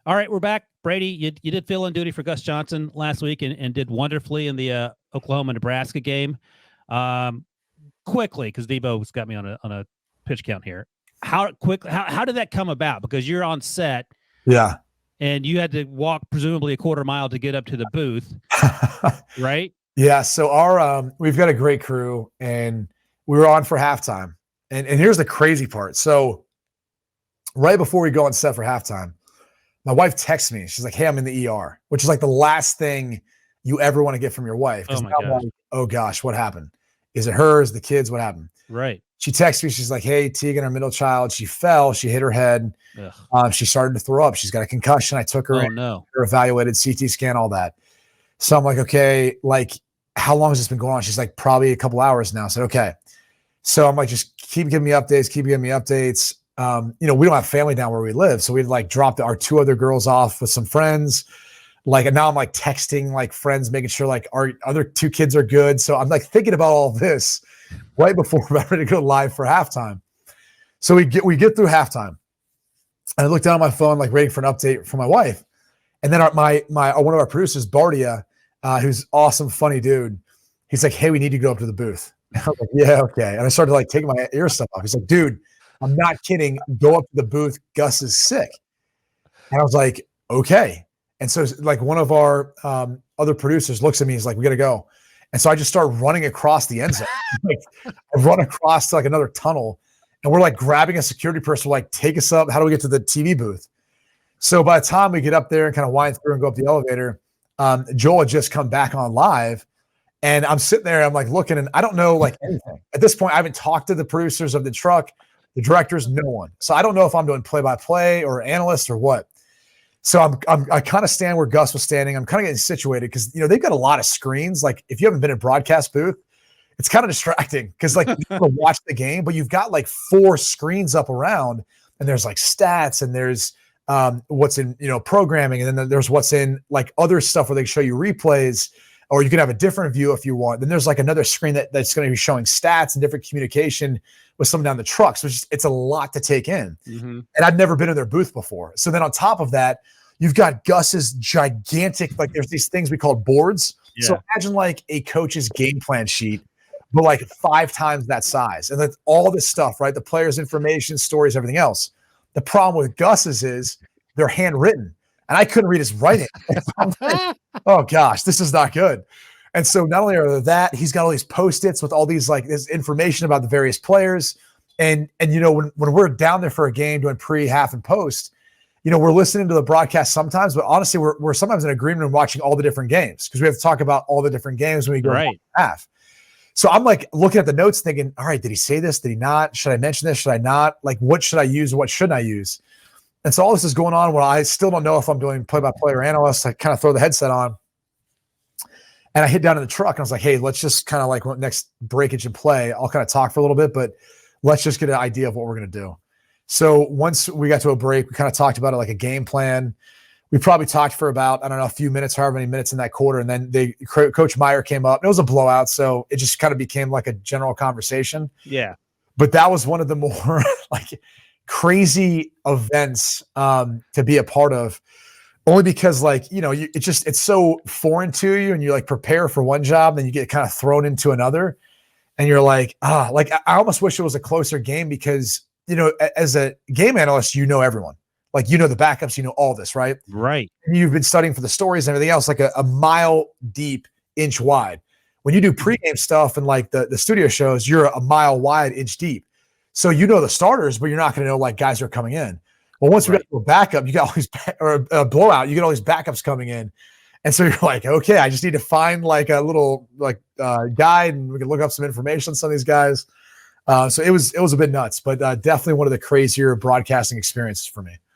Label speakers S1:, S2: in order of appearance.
S1: All right, we're back. Brady, you did fill in duty for Gus Johnson last week and did wonderfully in the Oklahoma-Nebraska game. Quickly, because Debo's got me on a pitch count here. How did that come about? Because you're on set.
S2: Yeah.
S1: And you had to walk presumably a quarter mile to get up to the booth, right?
S2: Yeah. So we've got a great crew, and we were on for halftime. And here's the crazy part. So right before we go on set for halftime, my wife texts me. She's like, "Hey, I'm in the ER," which is like the last thing you ever want to get from your wife.
S1: Oh my gosh.
S2: Like, oh gosh, what happened? Is it her? Is the kids? What happened?
S1: Right.
S2: She texts me. She's like, "Hey, Tegan, our middle child, she fell. She hit her head. She started to throw up. She's got a concussion. I took her in, her evaluated, CT scan, all that." So I'm like, "Okay, like, how long has this been going on?" She's like, "Probably a couple hours now." I said, "Okay." So I'm like, "Just keep giving me updates. We don't have family down where we live. So we'd like dropped our 2 other girls off with some friends. Like, and now I'm like texting like friends, making sure like our other 2 kids are good. So I'm like thinking about all this right before we're ready to go live for halftime. So we get through halftime, and I look down at my phone, like waiting for an update from my wife. And then one of our producers, Bardia, who's awesome, funny dude. He's like, "Hey, we need to go up to the booth." I was like, "Yeah, okay." And I started like taking my ear stuff off. He's like, "Dude, I'm not kidding. Go up to the booth. Gus is sick." And I was like, "Okay." And so like one of our other producers looks at me. He's like, "We got to go." And so I just start running across the end zone. Like, I run across to like another tunnel, and we're like grabbing a security person, like, "Take us up. How do we get to the TV booth?" So by the time we get up there and kind of wind through and go up the elevator, Joel had just come back on live. And I'm sitting there, I'm like looking, and I don't know like anything. At this point, I haven't talked to the producers of the truck, the directors, no one. So I don't know if I'm doing play-by-play or analyst or what. So I kind of stand where Gus was standing. I'm kind of getting situated because, they've got a lot of screens. Like, if you haven't been in a broadcast booth, it's kind of distracting because like you want to watch the game, but you've got like 4 screens up around, and there's like stats, and there's what's in, programming. And then there's what's in like other stuff where they show you replays, or you can have a different view if you want. Then there's like another screen that's going to be showing stats and different communication with someone down the truck. So it's a lot to take in. Mm-hmm. And I've never been in their booth before. So then on top of that, you've got Gus's gigantic, like there's these things we call boards. Yeah. So imagine like a coach's game plan sheet, but like 5 times that size. And that's all this stuff, right? The players' information, stories, everything else. The problem with Gus's is they're handwritten, and I couldn't read his writing. I'm like, oh gosh, this is not good. And so not only are that, he's got all these Post-its with all these like this information about the various players. And when we're down there for a game doing pre, half, and post, we're listening to the broadcast sometimes, but honestly, we're sometimes in agreement and watching all the different games because we have to talk about all the different games when we go half. So I'm like looking at the notes thinking, all right, did he say this? Did he not? Should I mention this? Should I not? Like, what should I use? What shouldn't I use? And so all this is going on where I still don't know if I'm doing play-by-play or analyst. I kind of throw the headset on, and I hit down in the truck, and I was like, "Hey, let's just kind of like next breakage and play. I'll kind of talk for a little bit, but let's just get an idea of what we're going to do." So once we got to a break, we kind of talked about it like a game plan. We probably talked for about, I don't know, a few minutes, however many minutes in that quarter. And then Coach Meyer came up. It was a blowout, so it just kind of became like a general conversation. Yeah. But that was one of the more like crazy events to be a part of, only because like, it's so foreign to you, and you like prepare for one job, then you get kind of thrown into another, and you're like, like I almost wish it was a closer game because, as a game analyst, everyone. Like, the backups, all this, right? Right. And you've been studying for the stories and everything else, like a mile deep, inch wide. When you do pregame stuff and like the studio shows, you're a mile wide, inch deep. So the starters, but you're not going to know like guys are coming in. Well, once we got to a backup, you got all these or a blowout, you get all these backups coming in. And so you're like, okay, I just need to find like a little like guide, and we can look up some information on some of these guys. So it was a bit nuts, but definitely one of the crazier broadcasting experiences for me.